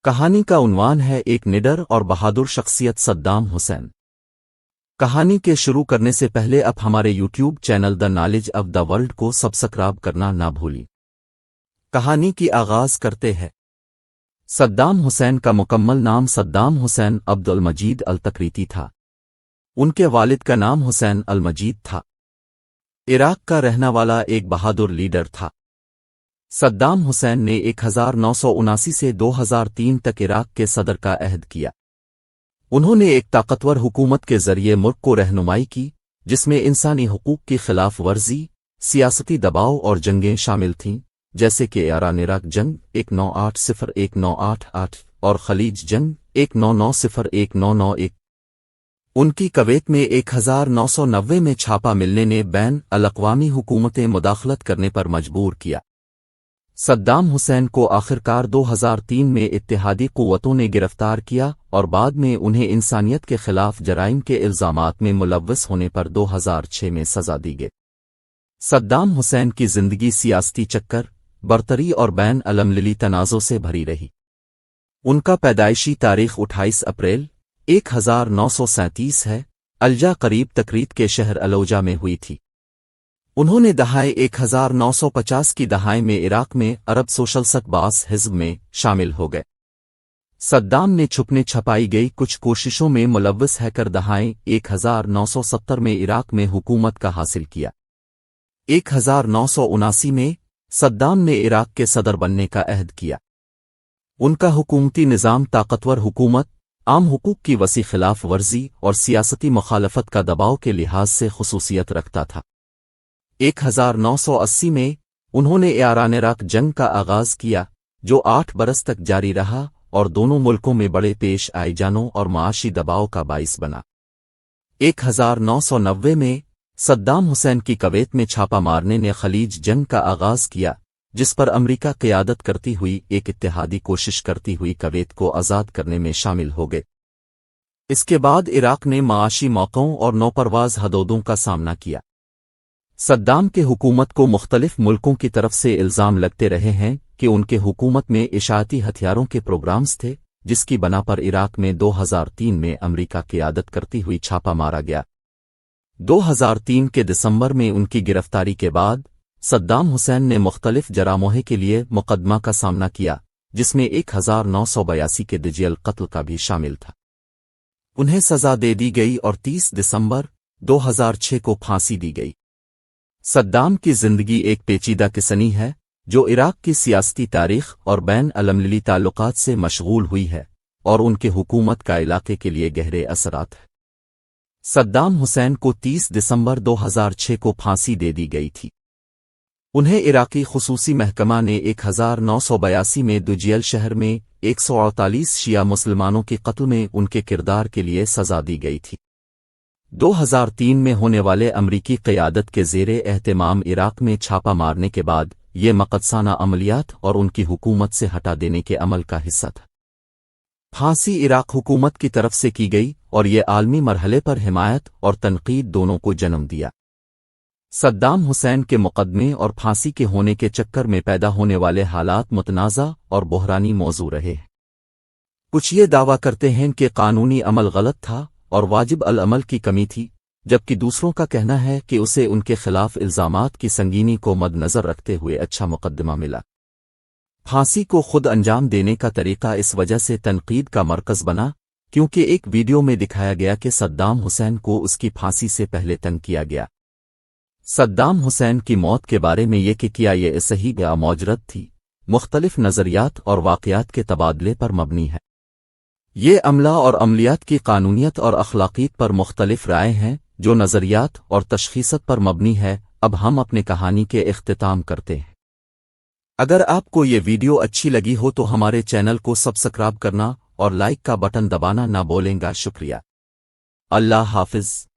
کہانی کا عنوان ہے ایک نڈر اور بہادر شخصیت صدام حسین۔ کہانی کے شروع کرنے سے پہلے اب ہمارے YouTube channel the knowledge of the world کو سبسکرائب کرنا نہ بھولی۔ کہانی کی آغاز کرتے ہیں۔ صدام حسین کا مکمل نام صدام حسین عبد المجید التکریتی تھا۔ ان کے والد کا نام حسین المجید تھا۔ عراق کا رہنے والا ایک بہادر لیڈر تھا۔ صدام حسین نے 1979 سے 2003 تک عراق کے صدر کا عہد کیا۔ انہوں نے ایک طاقتور حکومت کے ذریعے ملک کو رہنمائی کی جس میں انسانی حقوق کی خلاف ورزی، سیاسی دباؤ اور جنگیں شامل تھیں، جیسے کہ ایران عراق جنگ 1980-1988 اور خلیج جنگ 1990-1991۔ ان کی کویت میں 1990 میں چھاپا ملنے نے بین الاقوامی حکومتیں مداخلت کرنے پر مجبور کیا۔ صدام حسین کو آخرکار 2003 میں اتحادی قوتوں نے گرفتار کیا اور بعد میں انہیں انسانیت کے خلاف جرائم کے الزامات میں ملوث ہونے پر 2006 میں سزا دی گئی۔ صدام حسین کی زندگی سیاسی چکر، برتری اور بین المللی تنازع سے بھری رہی۔ ان کا پیدائشی تاریخ 28 اپریل 1937 ہے، الجا قریب تکریت کے شہر الوجا میں ہوئی تھی۔ انہوں نے دہائے 1950 کی دہائی میں عراق میں عرب سوشلسٹ باس حزب میں شامل ہو گئے۔ صدام نے چھپنے چھپائی گئی کچھ کوششوں میں ملوث ہے کر دہائے 1970 میں عراق میں حکومت کا حاصل کیا۔ 1979 میں صدام نے عراق کے صدر بننے کا عہد کیا۔ ان کا حکومتی نظام طاقتور حکومت، عام حقوق کی وسیع خلاف ورزی اور سیاستی مخالفت کا دباؤ کے لحاظ سے خصوصیت رکھتا تھا۔ 1980 میں انہوں نے ایران عراق جنگ کا آغاز کیا جو 8 برس تک جاری رہا اور دونوں ملکوں میں بڑے پیش آئے جانوں اور معاشی دباؤ کا باعث بنا۔ 1990 میں صدام حسین کی کویت میں چھاپا مارنے نے خلیج جنگ کا آغاز کیا جس پر امریکہ قیادت کرتی ہوئی ایک اتحادی کوشش کرتی ہوئی کویت کو آزاد کرنے میں شامل ہو گئے۔ اس کے بعد عراق نے معاشی موقعوں اور نوپرواز حدودوں کا سامنا کیا۔ صدام کے حکومت کو مختلف ملکوں کی طرف سے الزام لگتے رہے ہیں کہ ان کے حکومت میں اشاعتی ہتھیاروں کے پروگرامز تھے، جس کی بنا پر عراق میں 2003 میں امریکہ قیادت کرتی ہوئی چھاپا مارا گیا۔ 2003 کے دسمبر میں ان کی گرفتاری کے بعد صدام حسین نے مختلف جرائم کے لیے مقدمہ کا سامنا کیا جس میں 1982 کے دجیل قتل کا بھی شامل تھا۔ انہیں سزا دے دی گئی اور 30 دسمبر 2006 کو پھانسی دی گئی۔ صدام کی زندگی ایک پیچیدہ کسانی ہے جو عراق کی سیاسی تاریخ اور بین المللی تعلقات سے مشغول ہوئی ہے اور ان کی حکومت کا علاقے کے لیے گہرے اثرات ہیں۔ صدام حسین کو 30 دسمبر 2006 کو پھانسی دے دی گئی تھی۔ انہیں عراقی خصوصی محکمہ نے 1982 میں دجیل شہر میں 148 شیعہ مسلمانوں کے قتل میں ان کے کردار کے لیے سزا دی گئی تھی۔ 2003 میں ہونے والے امریکی قیادت کے زیر اہتمام عراق میں چھاپا مارنے کے بعد یہ مقدسانہ عملیات اور ان کی حکومت سے ہٹا دینے کے عمل کا حصہ تھا۔ پھانسی عراق حکومت کی طرف سے کی گئی اور یہ عالمی مرحلے پر حمایت اور تنقید دونوں کو جنم دیا۔ صدام حسین کے مقدمے اور پھانسی کے ہونے کے چکر میں پیدا ہونے والے حالات متنازع اور بحرانی موضوع رہے ہیں۔ کچھ یہ دعویٰ کرتے ہیں کہ قانونی عمل غلط تھا اور واجب العمل کی کمی تھی، جبکہ دوسروں کا کہنا ہے کہ اسے ان کے خلاف الزامات کی سنگینی کو مد نظر رکھتے ہوئے اچھا مقدمہ ملا۔ پھانسی کو خود انجام دینے کا طریقہ اس وجہ سے تنقید کا مرکز بنا کیونکہ ایک ویڈیو میں دکھایا گیا کہ صدام حسین کو اس کی پھانسی سے پہلے تنگ کیا گیا۔ صدام حسین کی موت کے بارے میں یہ کہ کیا یہ صحیح یا مجرد تھی، مختلف نظریات اور واقعات کے تبادلے پر مبنی ہے۔ یہ عملہ اور عملیات کی قانونیت اور اخلاقیت پر مختلف رائے ہیں جو نظریات اور تشخیصات پر مبنی ہے۔ اب ہم اپنے کہانی کے اختتام کرتے ہیں۔ اگر آپ کو یہ ویڈیو اچھی لگی ہو تو ہمارے چینل کو سبسکرائب کرنا اور لائک کا بٹن دبانا نہ بھولیں گا۔ شکریہ۔ اللہ حافظ۔